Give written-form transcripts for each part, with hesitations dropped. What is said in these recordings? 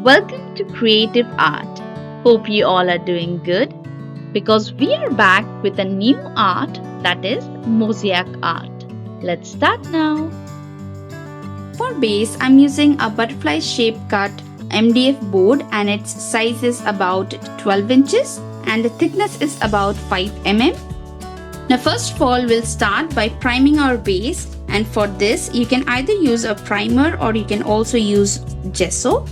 Welcome to Creative Art. Hope you all are doing good because we are back with a new art, that is mosaic art. Let's start now. For base, I'm using a butterfly shape cut MDF board and its size is about 12 inches and the thickness is about 5 mm. Now first of all, we'll start by priming our base, and for this you can either use a primer or you can also use gesso.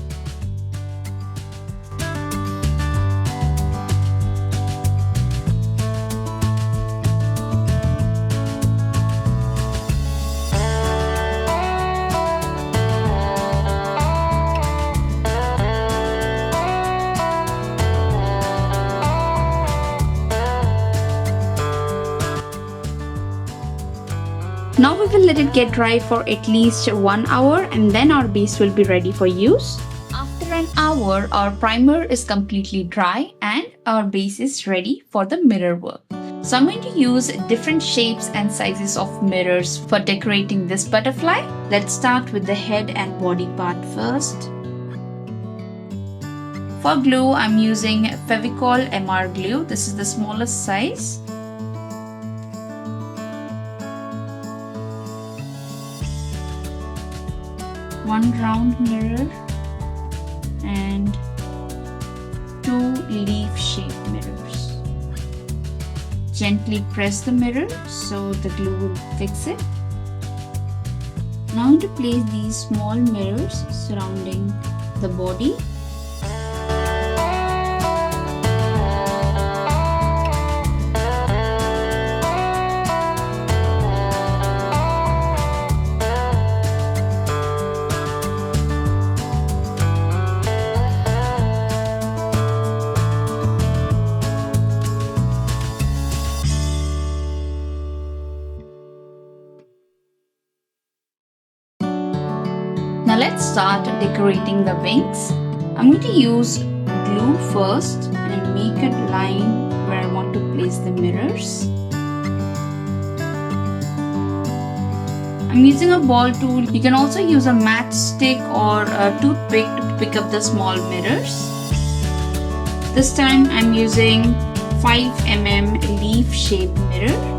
Now we will let it get dry for at least 1 hour and then our base will be ready for use. After an hour, our primer is completely dry and our base is ready for the mirror work. So I'm going to use different shapes and sizes of mirrors for decorating this butterfly. Let's start with the head and body part first. For glue, I'm using Fevicol MR glue. This is the smallest size. One round mirror and 2 leaf shaped mirrors. Gently press the mirror so the glue will fix it. Now I'm going to place these small mirrors surrounding the body. Now let's start decorating the wings. I'm going to use glue first and make a line where I want to place the mirrors. I'm using a ball tool. You can also use a matchstick or a toothpick to pick up the small mirrors. This time I'm using 5 mm leaf shaped mirror.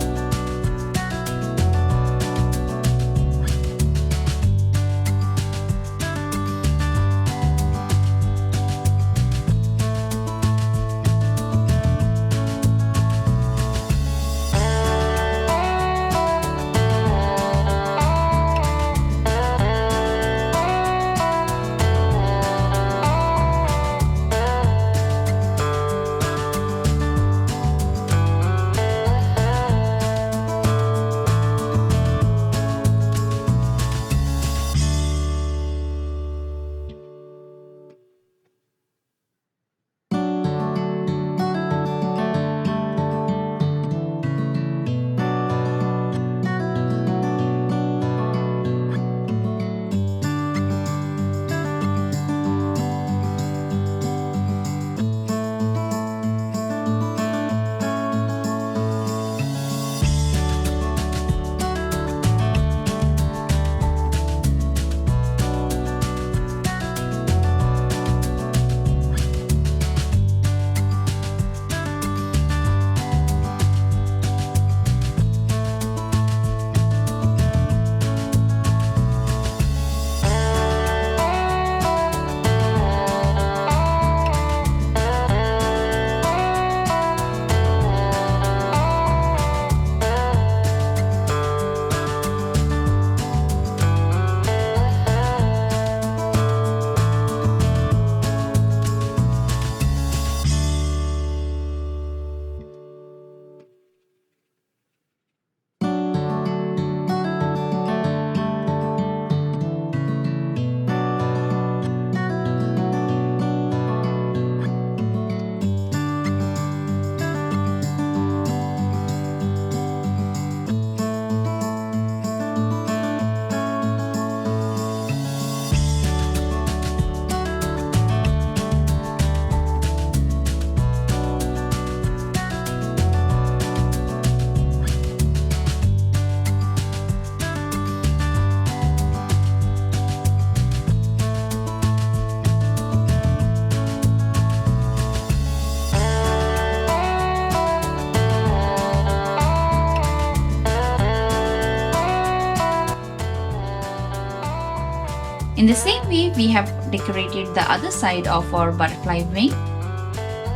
In the same way, we have decorated the other side of our butterfly wing.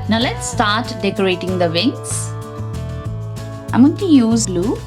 Now let's start decorating the wings. I'm going to use glue.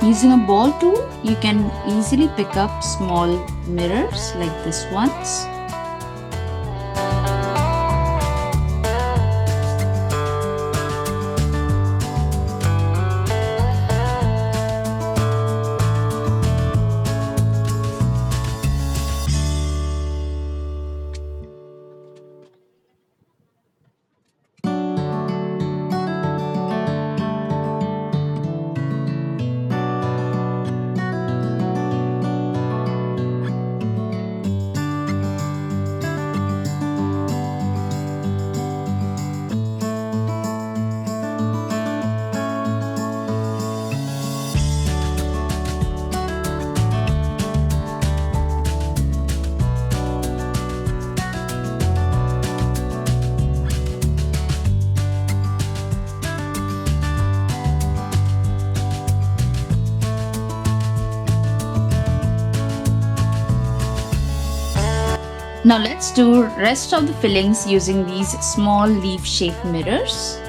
Using a ball tool, you can easily pick up small mirrors like this ones. Now let's do rest of the fillings using these small leaf shaped mirrors.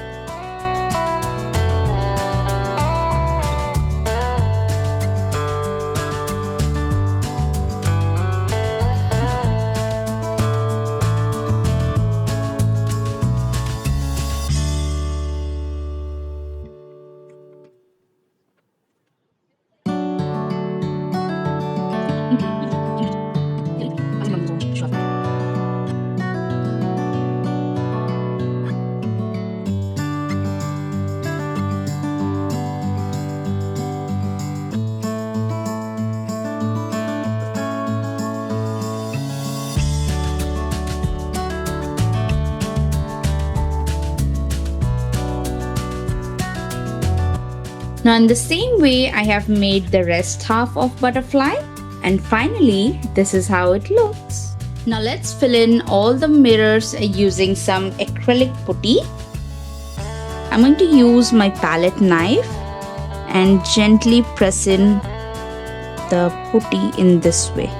Now in the same way, I have made the rest half of butterfly, and finally this is how it looks. Now let's fill in all the mirrors using some acrylic putty. I'm going to use my palette knife and gently press in the putty in this way.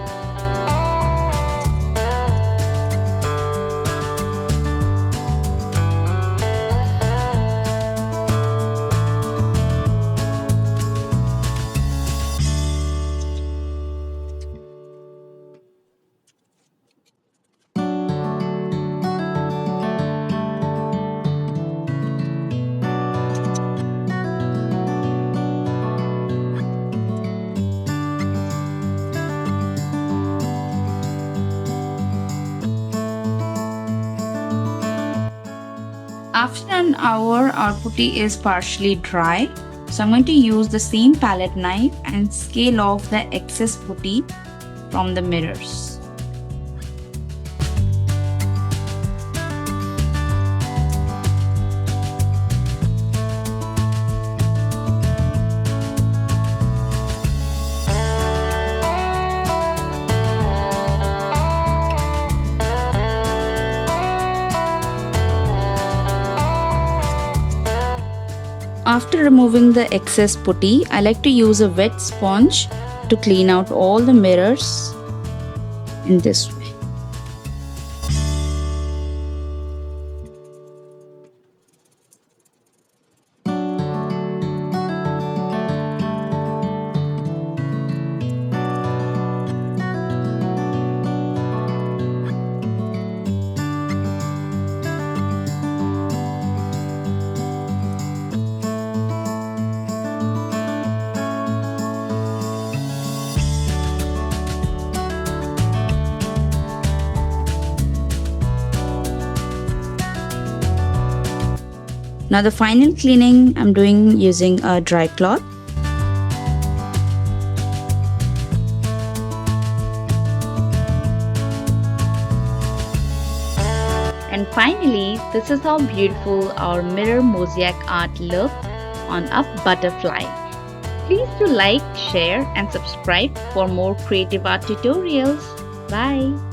an hour, our putty is partially dry. So I'm going to use the same palette knife and scale off the excess putty from the mirrors. After removing the excess putty, I like to use a wet sponge to clean out all the mirrors in this way. Now the final cleaning I'm doing using a dry cloth. And finally, this is how beautiful our mirror mosaic art looks on a butterfly. Please do like, share and subscribe for more creative art tutorials. Bye.